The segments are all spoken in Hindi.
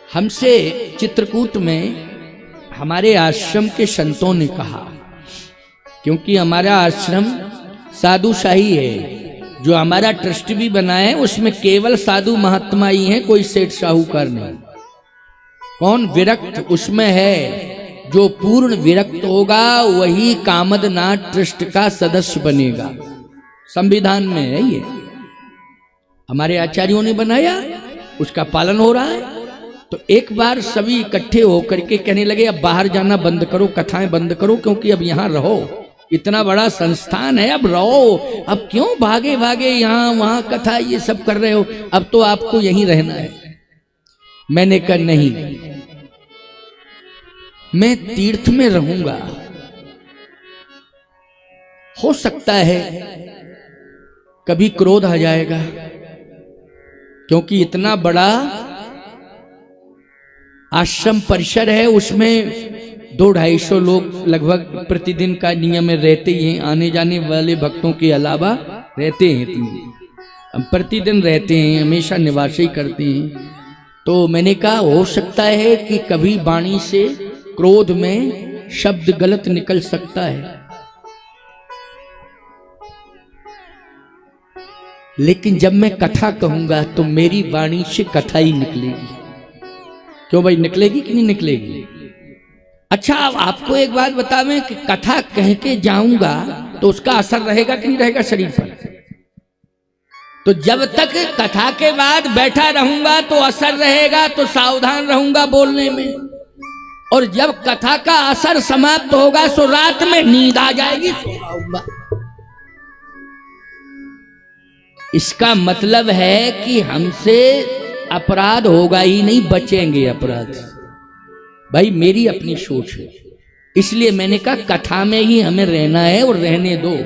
हमसे चित्रकूट में हमारे आश्रम के संतों ने कहा, क्योंकि हमारा आश्रम साधुशाही है, जो हमारा ट्रस्ट भी बना है उसमें केवल साधु महात्मा ही हैं, कोई सेठ साहूकार नहीं। कौन विरक्त उसमें है, जो पूर्ण विरक्त होगा वही कामदनाथ ट्रस्ट का सदस्य बनेगा। संविधान में है ये, हमारे आचार्यों ने बनाया, उसका पालन हो रहा है। तो एक बार सभी इकट्ठे होकर के कहने लगे अब बाहर जाना बंद करो, कथाएं बंद करो, क्योंकि अब यहाँ रहो, इतना बड़ा संस्थान है, अब रहो, अब क्यों भागे भागे यहाँ वहां कथा ये सब कर रहे हो, अब तो आपको यहीं रहना है। मैंने कहा नहीं, मैं तीर्थ में रहूंगा, हो सकता है कभी क्रोध आ जाएगा, क्योंकि इतना बड़ा आश्रम परिसर है, उसमें 200-250 लोग लगभग प्रतिदिन का नियम में रहते ही हैं, आने जाने वाले भक्तों के अलावा रहते हैं, हम प्रतिदिन रहते हैं, हमेशा निवास ही करते हैं। तो मैंने कहा हो सकता है कि कभी वाणी से क्रोध में शब्द गलत निकल सकता है, लेकिन जब मैं कथा कहूंगा तो मेरी वाणी से कथा ही निकलेगी। क्यों भाई, निकलेगी कि नहीं निकलेगी? अच्छा, अब आपको एक बात बतावें कि कथा कह के जाऊंगा तो उसका असर रहेगा कि नहीं रहेगा शरीर पर? तो जब तक कथा के बाद बैठा रहूंगा तो असर रहेगा, तो सावधान रहूंगा बोलने में, और जब कथा का असर समाप्त होगा तो रात में नींद आ जाएगी, सो जाऊंगा। इसका मतलब है कि हमसे अपराध होगा ही नहीं, बचेंगे अपराध। भाई मेरी अपनी सोच है, इसलिए मैंने कहा कथा में ही हमें रहना है, और रहने दो।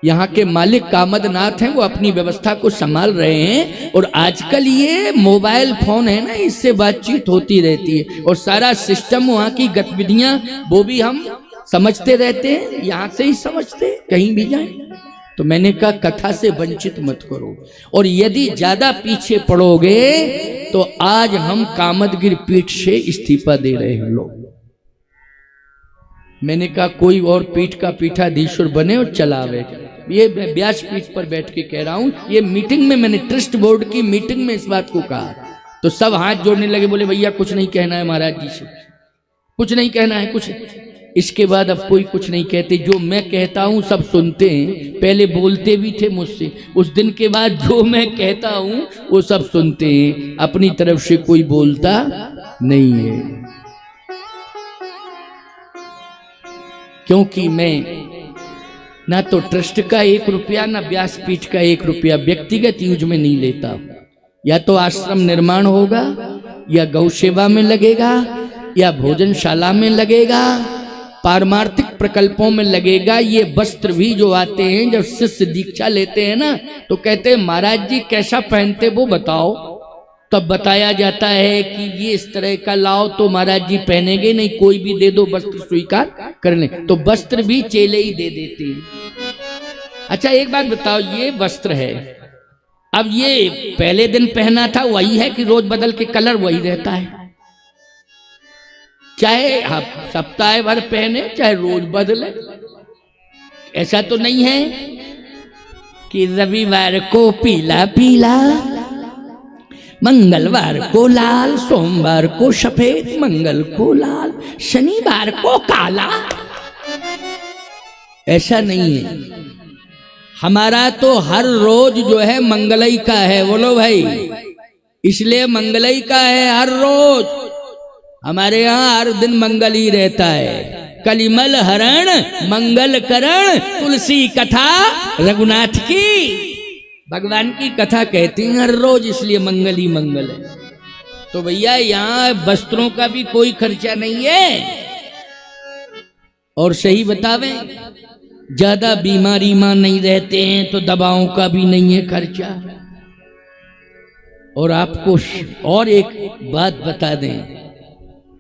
यहाँ के मालिक कामदनाथ हैं, वो अपनी व्यवस्था को संभाल रहे हैं, और आजकल ये मोबाइल फोन है ना, इससे बातचीत होती रहती है, और सारा सिस्टम वहाँ की गतिविधियां वो भी हम समझते रहते हैं, यहाँ से ही समझते कहीं भी जाए। तो मैंने कहा कथा से वंचित मत करो, और यदि ज्यादा पीछे पड़ोगे तो आज हम कामदगिरि पीठ से इस्तीफा दे रहे हैं लोग। मैंने कहा कोई और पीठ का पीठाधीश्वर बने और चलावे। ये व्यास पीठ पर बैठ के कह रहा हूं, ये मीटिंग में मैंने ट्रस्ट बोर्ड की मीटिंग में इस बात को कहा, तो सब हाथ जोड़ने लगे, बोले भैया कुछ नहीं कहना है महाराज जी से, कुछ नहीं कहना है कुछ। इसके बाद अब कोई कुछ नहीं कहते, जो मैं कहता हूं सब सुनते हैं, पहले बोलते भी थे मुझसे, उस दिन के बाद जो मैं कहता हूं वो सब सुनते हैं, अपनी तरफ से कोई बोलता नहीं है। क्योंकि मैं ना तो ट्रस्ट का 1 रुपया ना व्यासपीठ का 1 रुपया व्यक्तिगत यूज में नहीं लेता। या तो आश्रम निर्माण होगा, या गौ सेवा में लगेगा, या भोजनशाला में लगेगा, पारमार्थिक प्रकल्पों में लगेगा। ये वस्त्र भी जो आते हैं, जब शिष्य दीक्षा लेते हैं ना, तो कहते हैं महाराज जी कैसा पहनते वो बताओ, तब बताया जाता है कि ये इस तरह का लाओ तो महाराज जी पहनेंगे नहीं, कोई भी दे दो वस्त्र स्वीकार कर ले, तो वस्त्र भी चेले ही दे देते हैं। अच्छा एक बात बताओ, ये वस्त्र है, अब ये पहले दिन पहना था वही है कि रोज बदल के कलर वही रहता है? चाहे आप सप्ताह भर पहने चाहे रोज बदले, ऐसा तो नहीं है कि रविवार को पीला पीला, मंगलवार को लाल, सोमवार को सफेद, मंगल को लाल, शनिवार को काला। ऐसा नहीं है, हमारा तो हर रोज जो है मंगलई का है, बोलो भाई, इसलिए मंगलई का है हर रोज। हमारे यहाँ हर दिन मंगल ही रहता है। कलिमल हरण मंगल करण, तुलसी कथा रघुनाथ की, भगवान की कथा कहती हैं हर रोज, इसलिए मंगल ही मंगल है। तो भैया यहाँ वस्त्रों का भी कोई खर्चा नहीं है। और सही बतावें, ज्यादा बीमारी मां नहीं रहते हैं तो दवाओं का भी नहीं है खर्चा। और आपको और एक बात बता दें,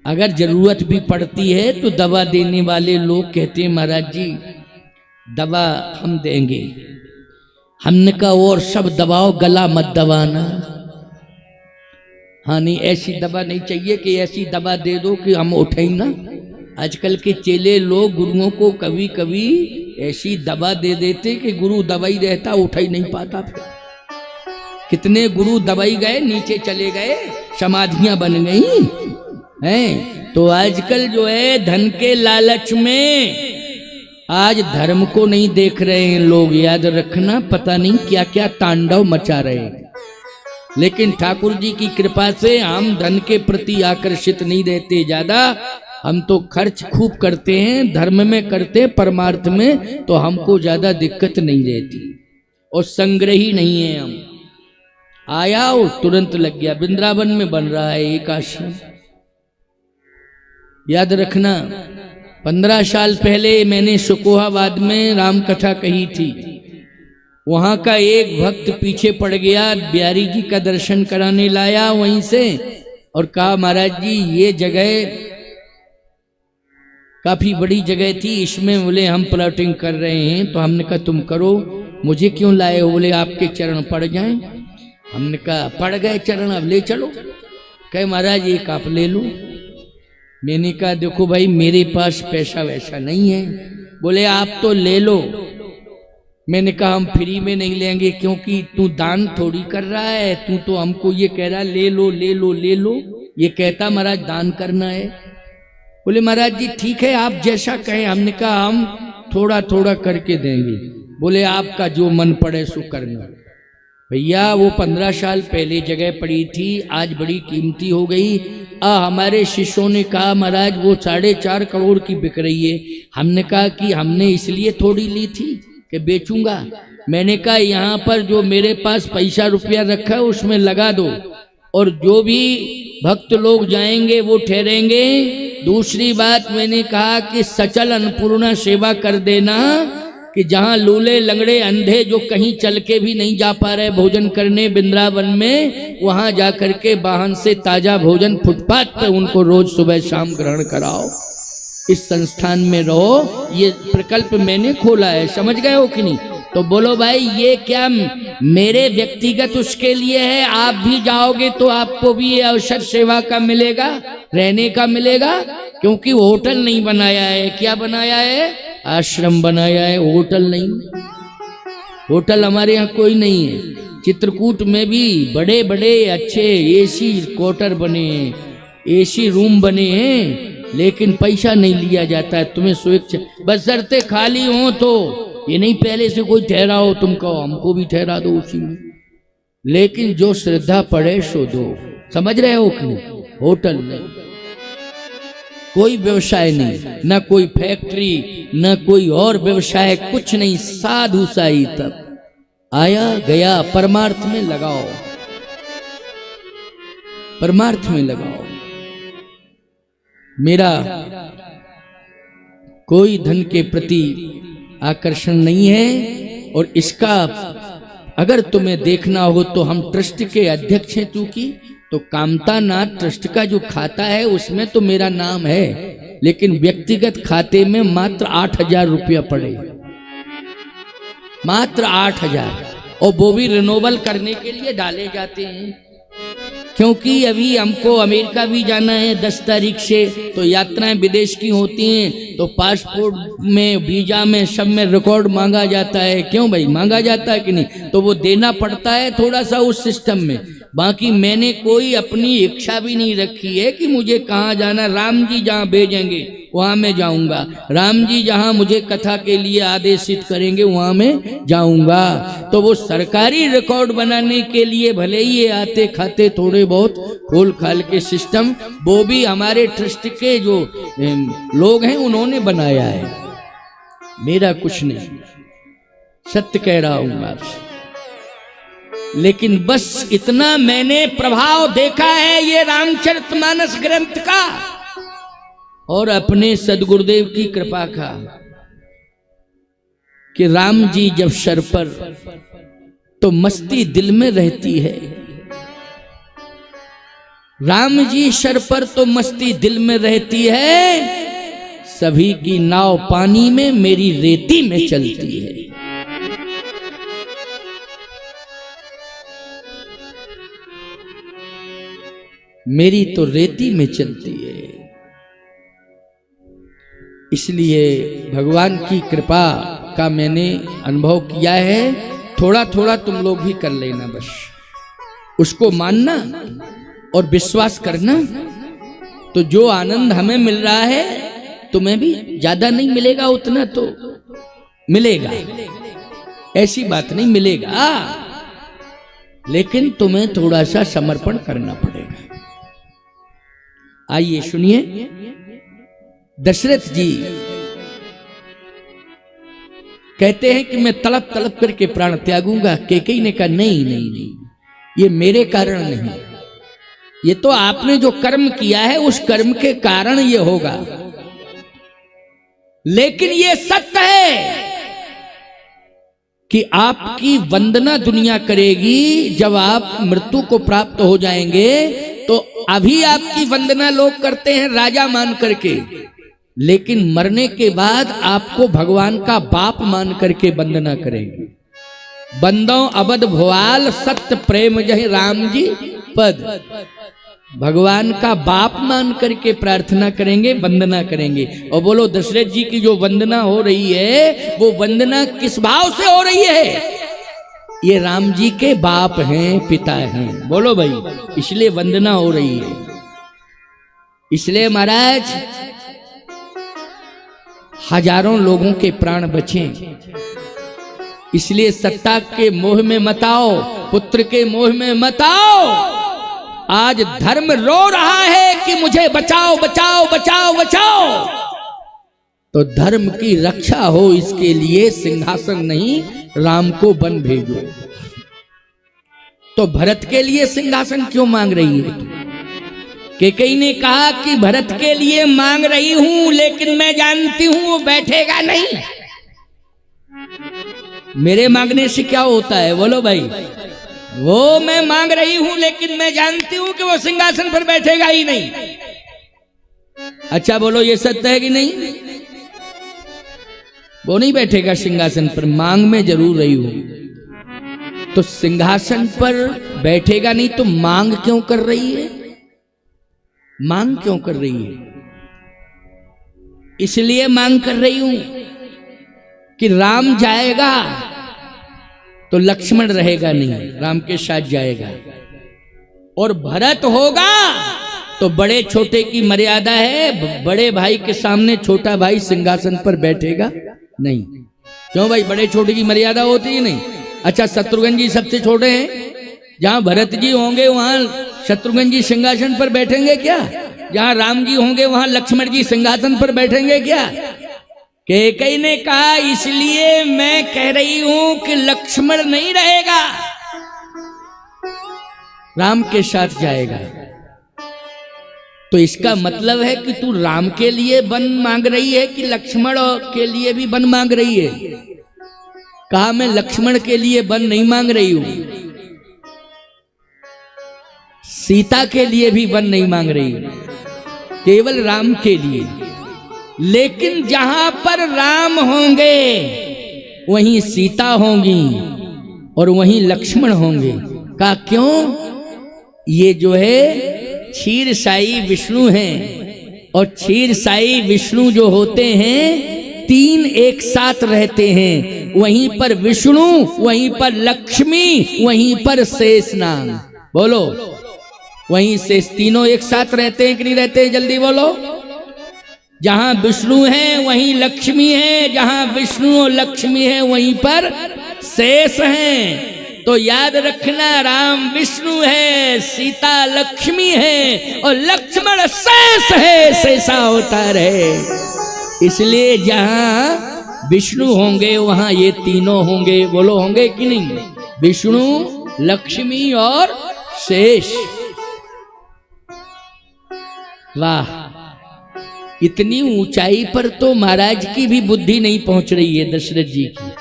अगर जरूरत भी पड़ती है तो दवा देने वाले लोग कहते हैं महाराज जी दवा हम देंगे। हमने कहा और सब दबाओ, गला मत दबाना। हाँ नहीं, ऐसी दवा नहीं चाहिए कि ऐसी दवा दे दो कि हम उठे ही ना। आजकल के चेले लोग गुरुओं को कभी कभी ऐसी दवा दे देते कि गुरु दवाई रहता, उठा ही नहीं पाता। फिर कितने गुरु दवाई गए, नीचे चले गए, समाधियां बन गई हैं। तो आजकल जो है धन के लालच में आज धर्म को नहीं देख रहे हैं लोग। याद रखना, पता नहीं क्या क्या तांडव मचा रहे हैं। लेकिन ठाकुर जी की कृपा से हम धन के प्रति आकर्षित नहीं रहते ज्यादा। हम तो खर्च खूब करते हैं, धर्म में करते, परमार्थ में तो हमको ज्यादा दिक्कत नहीं रहती। और संग्रही नहीं है हम। आया और तुरंत लग गया। वृंदावन में बन रहा है एक आश्रम। याद रखना, 15 साल पहले मैंने सुकोहाबाद में राम कथा कही थी। वहां का एक भक्त पीछे पड़ गया, बिहारी जी का दर्शन कराने लाया वहीं से, और कहा महाराज जी ये जगह काफी बड़ी जगह थी, इसमें बोले हम प्लॉटिंग कर रहे हैं। तो हमने कहा तुम करो, मुझे क्यों लाए हो? बोले आपके चरण पड़ जाएं। हमने कहा पड़ गए चरण, अब ले चलो। कहे महाराज एक आप ले लो। मैंने कहा देखो भाई मेरे पास पैसा वैसा नहीं है। बोले आप तो ले लो। मैंने कहा हम फ्री में नहीं लेंगे, क्योंकि तू दान थोड़ी कर रहा है, तू तो हमको ये कह रहा ले लो ले लो ले लो। ये कहता महाराज दान करना है। बोले महाराज जी ठीक है आप जैसा कहें। हमने कहा हम थोड़ा थोड़ा करके देंगे। बोले आपका जो मन पड़े सो करना। भैया वो 15 साल पहले जगह पड़ी थी, आज बड़ी कीमती हो गई। हमारे शिष्यों ने कहा महाराज वो 4.5 करोड़ की बिक रही है। हमने कहा कि हमने इसलिए थोड़ी ली थी कि बेचूंगा। मैंने कहा यहाँ पर जो मेरे पास पैसा रुपया रखा है उसमें लगा दो, और जो भी भक्त लोग जाएंगे वो ठहरेंगे। दूसरी बात मैंने कहा कि सचल अन्नपूर्णा सेवा कर देना, कि जहाँ लूले लंगड़े अंधे जो कहीं चल के भी नहीं जा पा रहे भोजन करने वृंदावन में, वहां जाकर के वाहन से ताजा भोजन फुटपाथ पे उनको रोज सुबह शाम ग्रहण कराओ। इस संस्थान में रहो, ये प्रकल्प मैंने खोला है। समझ गए हो कि नहीं? तो बोलो भाई ये क्या मेरे व्यक्तिगत उसके लिए है? आप भी जाओगे तो आपको भी ये अवसर सेवा का मिलेगा, रहने का मिलेगा। क्योंकि होटल नहीं बनाया है। क्या बनाया है? आश्रम बनाया है, होटल नहीं। होटल हमारे यहाँ कोई नहीं है। चित्रकूट में भी बड़े बड़े अच्छे एसी क्वार्टर बने हैं, एसी रूम बने हैं, लेकिन पैसा नहीं लिया जाता है। तुम्हें स्वेच्छा बशर्ते खाली हो तो, ये नहीं पहले से कोई ठहरा हो तुम कहो हमको भी ठहरा दो उसी में। लेकिन जो श्रद्धा पड़े सो दो। समझ रहे हो कि नहीं? होटल नहीं, कोई व्यवसाय नहीं, न कोई फैक्ट्री, न कोई और व्यवसाय, कुछ नहीं। साधु साई तक आया गया। परमार्थ में लगाओ, परमार्थ में लगाओ। मेरा कोई धन के प्रति आकर्षण नहीं है। और इसका अगर तुम्हें देखना हो तो हम ट्रस्ट के अध्यक्ष हैं चूंकि, तो कामतानाथ ट्रस्ट का जो खाता है उसमें तो मेरा नाम है, लेकिन व्यक्तिगत खाते में मात्र 8,000 रुपया पड़े, मात्र 8,000। और वो भी रिनोवल करने के लिए डाले जाते हैं। क्योंकि अभी हमको अमेरिका भी जाना है 10 तारीख से, तो यात्राएं विदेश की होती हैं, तो पासपोर्ट में, वीजा में, सब में रिकॉर्ड मांगा जाता है। क्यों भाई मांगा जाता है कि नहीं? तो वो देना पड़ता है थोड़ा सा उस सिस्टम में। बाकी मैंने कोई अपनी इच्छा भी नहीं रखी है कि मुझे कहाँ जाना। राम जी जहाँ भेजेंगे वहाँ मैं जाऊंगा, राम जी जहाँ मुझे कथा के लिए आदेशित करेंगे वहाँ मैं जाऊंगा। तो वो सरकारी रिकॉर्ड बनाने के लिए भले ही ये आते खाते थोड़े बहुत खोल खाल के सिस्टम, वो भी हमारे ट्रस्ट के जो लोग हैं उन्होंने बनाया है, मेरा कुछ नहीं। सत्य कह रहा हूं आपसे। लेकिन बस इतना मैंने प्रभाव देखा है ये रामचरितमानस ग्रंथ का और अपने सदगुरुदेव की कृपा का, कि राम जी जब सर पर तो मस्ती दिल में रहती है। राम जी सर पर तो मस्ती दिल में रहती है, सभी की नाव पानी में मेरी रेती में चलती है। मेरी तो रेती में चलती है। इसलिए भगवान की कृपा का मैंने अनुभव किया है। थोड़ा थोड़ा तुम लोग भी कर लेना, बस उसको मानना और विश्वास करना। तो जो आनंद हमें मिल रहा है तुम्हें भी ज्यादा नहीं मिलेगा, उतना तो मिलेगा, ऐसी बात नहीं, मिलेगा, लेकिन तुम्हें थोड़ा सा समर्पण करना पड़ेगा। आइए सुनिए, दशरथ जी कहते हैं कि मैं तड़प तड़प करके प्राण त्यागूंगा। कैकेयी ने कहा नहीं नहीं नहीं, ये मेरे कारण नहीं, ये तो आपने जो कर्म किया है उस कर्म के कारण ये होगा। लेकिन ये सत्य है कि आपकी वंदना दुनिया करेगी। जब आप मृत्यु को प्राप्त हो जाएंगे तो अभी आपकी वंदना लोग करते हैं राजा मान करके, लेकिन मरने के बाद आपको भगवान का बाप मान करके वंदना करेंगे। बंदों अबद भुआल सत्य प्रेम जहि राम जी पद, भगवान का बाप मान करके प्रार्थना करेंगे, वंदना करेंगे। और बोलो दशरथ जी की जो वंदना हो रही है वो वंदना किस भाव से हो रही है? ये राम जी के बाप हैं, पिता हैं, बोलो भाई, इसलिए वंदना हो रही है। इसलिए महाराज हजारों लोगों के प्राण बचे, इसलिए सत्ता के मोह में मत आओ, पुत्र के मोह में मत आओ। आज धर्म रो रहा है कि मुझे बचाओ बचाओ बचाओ बचाओ, तो धर्म की रक्षा हो इसके लिए सिंहासन नहीं, राम को वन भेजो। तो भरत के लिए सिंहासन क्यों मांग रही है? कैकेयी ने कहा कि भरत के लिए मांग रही हूं, लेकिन मैं जानती हूं वो बैठेगा नहीं। मेरे मांगने से क्या होता है बोलो भाई? वो मैं मांग रही हूं लेकिन मैं जानती हूं कि वो सिंहासन पर बैठेगा ही नहीं। अच्छा बोलो ये सत्य है कि नहीं? वो नहीं बैठेगा सिंहासन पर, मांग में जरूर रही हूं। तो सिंहासन पर बैठेगा नहीं तो मांग क्यों कर रही है? मांग क्यों कर रही है? इसलिए मांग कर रही हूं कि राम जाएगा तो लक्ष्मण रहेगा नहीं, राम के साथ जाएगा। और भरत होगा तो बड़े छोटे की मर्यादा है, बड़े भाई के सामने छोटा भाई सिंहासन पर बैठेगा नहीं। क्यों भाई? बड़े छोटे की मर्यादा होती है नहीं? अच्छा शत्रुघ्न जी सबसे छोटे हैं, जहां भरत जी होंगे वहां शत्रुघ्न जी सिंहासन पर बैठेंगे क्या? जहां राम जी होंगे वहां लक्ष्मण जी सिंहासन पर बैठेंगे क्या? कैकेयी ने कहा इसलिए मैं कह रही हूं कि लक्ष्मण नहीं रहेगा, राम के साथ जाएगा। तो इसका मतलब है कि तू राम के लिए वन मांग रही है कि लक्ष्मण के लिए भी वन मांग रही है? कहा मैं लक्ष्मण के लिए वन नहीं मांग रही हूं, सीता के लिए भी वन नहीं मांग रही हूं, केवल राम के लिए। लेकिन जहां पर राम होंगे वहीं सीता होंगी और वहीं लक्ष्मण होंगे। का क्यों? ये जो है क्षीर साई विष्णु हैं, और क्षीर साई विष्णु जो होते हैं तीन एक साथ रहते हैं, वहीं पर विष्णु, वहीं पर लक्ष्मी, वहीं पर शेषनाग। बोलो वहीं शेष, तीनों एक साथ रहते हैं कि नहीं रहते हैं? जल्दी बोलो। जहां विष्णु है वहीं लक्ष्मी है, जहां विष्णु और लक्ष्मी है वहीं पर शेष है। तो याद रखना, राम विष्णु है, सीता लक्ष्मी है और लक्ष्मण शेष है, शेषावतार है। इसलिए जहां विष्णु होंगे वहां ये तीनों होंगे। बोलो होंगे कि नहीं? विष्णु, लक्ष्मी और शेष। वाह, इतनी ऊंचाई पर तो महाराज की भी बुद्धि नहीं पहुंच रही है दशरथ जी की,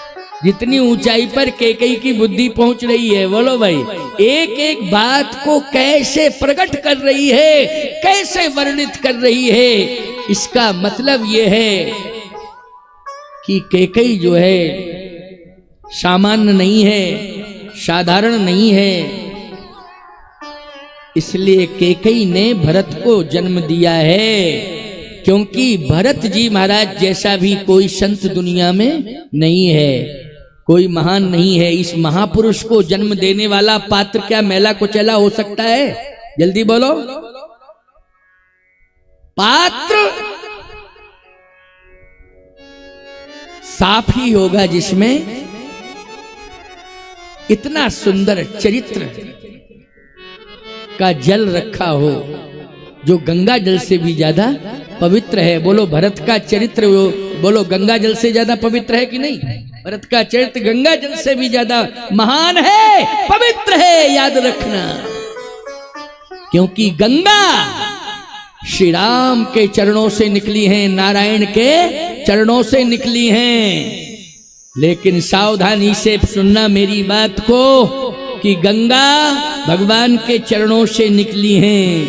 जितनी ऊंचाई पर कैकेयी की बुद्धि पहुंच रही है। बोलो भाई, एक एक बात को कैसे प्रकट कर रही है, कैसे वर्णित कर रही है। इसका मतलब यह है कि कैकेयी जो है सामान्य नहीं है, साधारण नहीं है। इसलिए कैकेयी ने भरत को जन्म दिया है, क्योंकि भरत जी महाराज जैसा भी कोई संत दुनिया में नहीं है, कोई महान नहीं है। इस महापुरुष को जन्म देने वाला पात्र क्या मेला कुचैला हो सकता है? जल्दी बोलो। पात्र साफ ही होगा जिसमें इतना सुंदर चरित्र का जल रखा हो, जो गंगा जल से भी ज्यादा पवित्र है। बोलो भरत का चरित्र बोलो गंगा जल से ज्यादा पवित्र है कि नहीं? भरत का चरित्र गंगा जल से भी ज्यादा महान है, पवित्र है, याद रखना। क्योंकि गंगा श्री राम के चरणों से निकली हैं, नारायण के चरणों से निकली हैं। लेकिन सावधानी से सुनना मेरी बात को कि गंगा भगवान के चरणों से निकली हैं,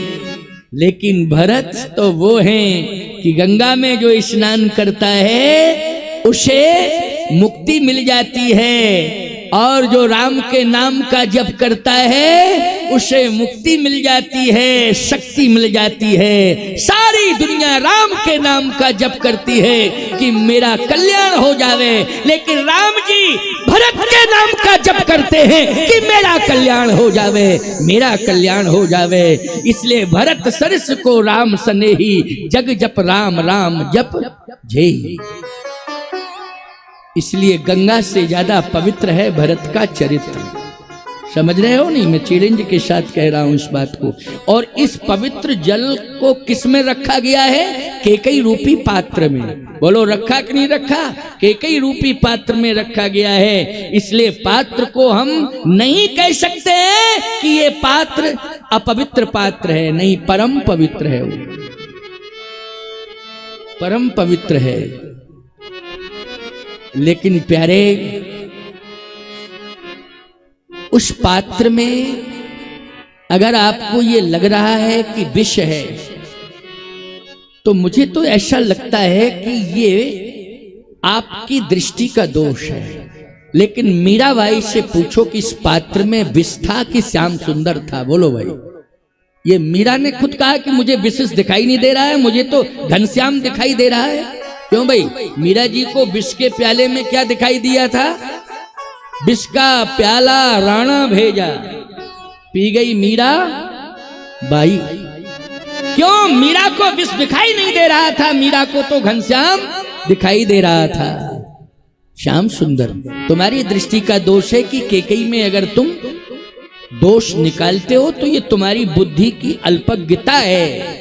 लेकिन भरत तो वो हैं कि गंगा में जो स्नान करता है उसे मुक्ति मिल जाती है, और जो राम के नाम का जप करता है उसे मुक्ति मिल जाती है, शक्ति मिल जाती है। सारी दुनिया राम के नाम का जप करती है कि मेरा कल्याण हो जावे, लेकिन राम जी भरत के नाम का जप करते हैं कि मेरा कल्याण हो जावे, मेरा कल्याण हो जावे। इसलिए भरत सरस को राम सनेही, जग जप राम राम जप जय। इसलिए गंगा से ज्यादा पवित्र है भरत का चरित्र। समझ रहे हो नहीं? मैं चैलेंज के साथ कह रहा हूं इस बात को। और इस पवित्र जल को किस में रखा गया है? कैकेयी रूपी पात्र में। बोलो रखा कि नहीं रखा? कैकेयी रूपी पात्र में रखा गया है। इसलिए पात्र को हम नहीं कह सकते कि ये पात्र अपवित्र पात्र है, नहीं, परम पवित्र है, वो परम पवित्र है। लेकिन प्यारे, उस पात्र में अगर आपको ये लग रहा है कि विष है, तो मुझे तो ऐसा लगता है कि ये आपकी दृष्टि का दोष है। लेकिन मीराबाई से पूछो कि इस पात्र में विष था कि श्याम सुंदर था? बोलो भाई। ये मीरा ने खुद कहा कि मुझे विष दिखाई नहीं दे रहा है, मुझे तो घनश्याम दिखाई दे रहा है। क्यों भाई? मीरा जी को विष के प्याले में क्या दिखाई दिया था? विष का प्याला राणा भेजा, पी गई मीरा बाई। क्यों? मीरा को विष दिखाई नहीं दे रहा था, मीरा को तो घनश्याम दिखाई दे रहा था, श्याम सुंदर। तुम्हारी दृष्टि का दोष है कि कैकेयी में अगर तुम दोष निकालते हो तो ये तुम्हारी बुद्धि की अल्पज्ञता है।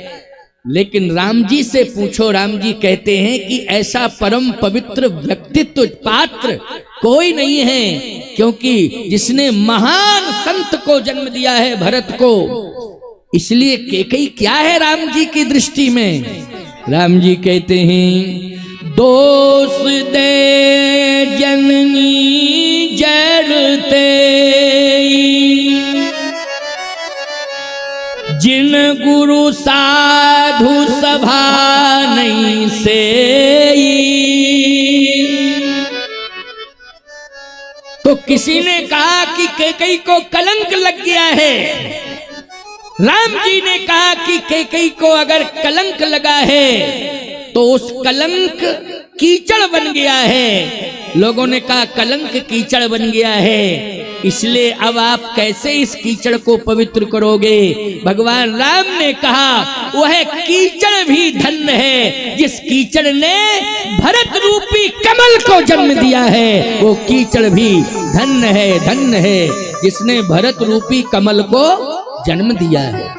लेकिन राम जी से पूछो, राम जी कहते हैं कि ऐसा परम पवित्र व्यक्तित्व पात्र कोई नहीं है, क्योंकि जिसने महान संत को जन्म दिया है, भरत को। इसलिए कैकेयी क्या है राम जी की दृष्टि में? राम जी कहते हैं, दोष दे जननी जड़ते जिन गुरु साधु सभा नहीं से। तो किसी ने कहा कि कैकेयी को कलंक लग गया है। राम जी ने कहा कि कैकेयी को अगर कलंक लगा है तो उस कलंक कीचड़ बन गया है। लोगों ने कहा कलंक कीचड़ बन गया है, इसलिए अब आप कैसे इस कीचड़ को पवित्र करोगे? भगवान राम ने कहा वह कीचड़ भी धन्य है जिस कीचड़ ने भरत रूपी कमल को जन्म दिया है। वो कीचड़ भी धन्य है, धन्य है जिसने भरत रूपी कमल को जन्म दिया है।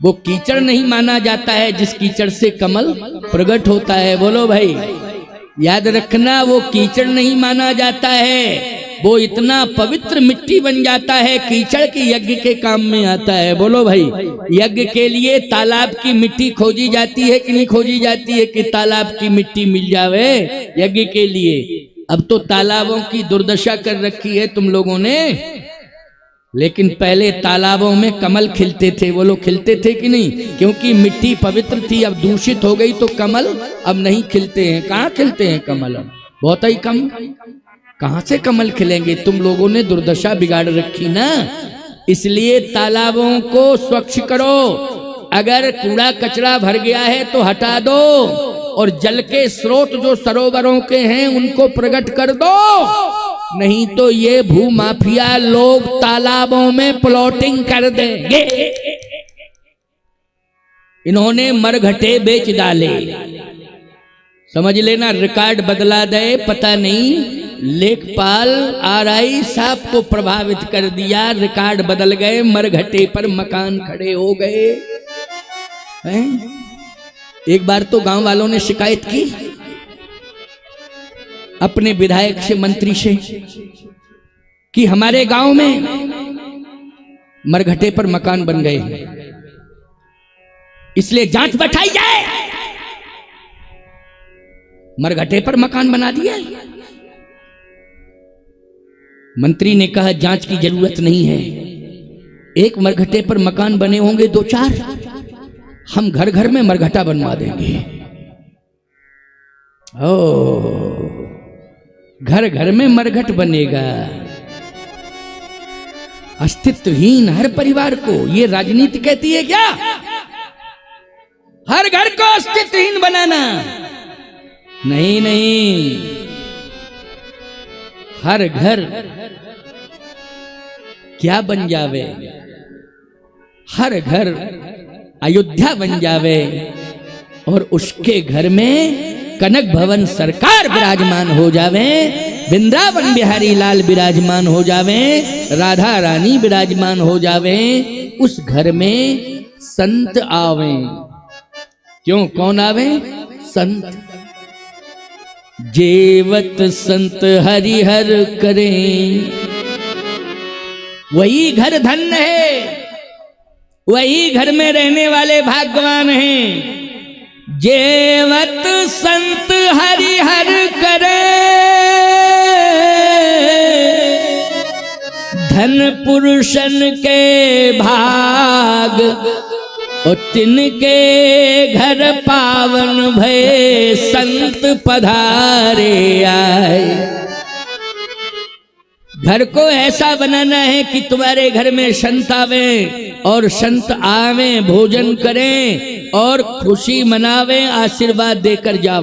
वो कीचड़ नहीं माना जाता है जिस कीचड़ से कमल प्रकट होता है। बोलो भाई, याद रखना, वो कीचड़ नहीं माना जाता है, वो इतना पवित्र मिट्टी बन जाता है, कीचड़ के यज्ञ के काम में आता है। बोलो भाई, यज्ञ के लिए तालाब की मिट्टी खोजी जाती है कि नहीं खोजी जाती है कि तालाब की मिट्टी मिल जावे यज्ञ के लिए? अब तो तालाबों की दुर्दशा कर रखी है तुम लोगों ने। लेकिन पहले तालाबों में कमल खिलते थे। वो लोग खिलते थे कि नहीं? क्योंकि मिट्टी पवित्र थी, अब दूषित हो गई तो कमल अब नहीं खिलते हैं। कहाँ खिलते हैं कमल? बहुत ही कम। कहां से कमल खिलेंगे? तुम लोगों ने दुर्दशा बिगाड़ रखी ना। इसलिए तालाबों को स्वच्छ करो। अगर कूड़ा कचरा भर गया है तो हटा दो, और जल के स्रोत जो सरोवरों के हैं उनको प्रकट कर दो। नहीं तो ये भूमाफिया लोग तालाबों में प्लॉटिंग कर देंगे। इन्होंने मरघटे बेच डाले, समझ लेना रिकॉर्ड बदला दे, पता नहीं लेखपाल आरआई साहब को प्रभावित कर दिया, रिकॉर्ड बदल गए, मरघटे पर मकान खड़े हो गए हैं। एक बार तो गांव वालों ने शिकायत की अपने विधायक से, मंत्री से, कि हमारे गांव में मरघटे पर मकान बन गए, इसलिए जांच बैठाई जाए। मरघटे पर मकान बना दिया। मंत्री ने कहा जांच की जरूरत नहीं है, एक मरघटे पर मकान बने होंगे 2-4, हम घर घर में मरघटा बनवा देंगे। ओ, घर घर में मरघट बनेगा। अस्तित्वहीन हर परिवार को, ये राजनीति कहती है क्या? हर घर को अस्तित्वहीन बनाना? नहीं नहीं, हर घर क्या बन जावे, हर घर अयोध्या बन जावे, और उसके घर में कनक भवन सरकार विराजमान हो जावे, वृंदावन बिहारी लाल विराजमान हो जावे, राधा रानी विराजमान हो जावे, उस घर में संत आवे। क्यों, कौन आवे? संत। जेवत संत हरिहर करें, वही घर धन्य है, वही घर में रहने वाले भाग्यवान हैं। जेवत संत हरिहर करे, धन पुरुषन के भाग, और तिनके घर पावन भय संत पधारे आए। घर को ऐसा बनाना है कि तुम्हारे घर में संत आवे, और संत आवे, भोजन करें और खुशी मनावे, आशीर्वाद देकर जाओ।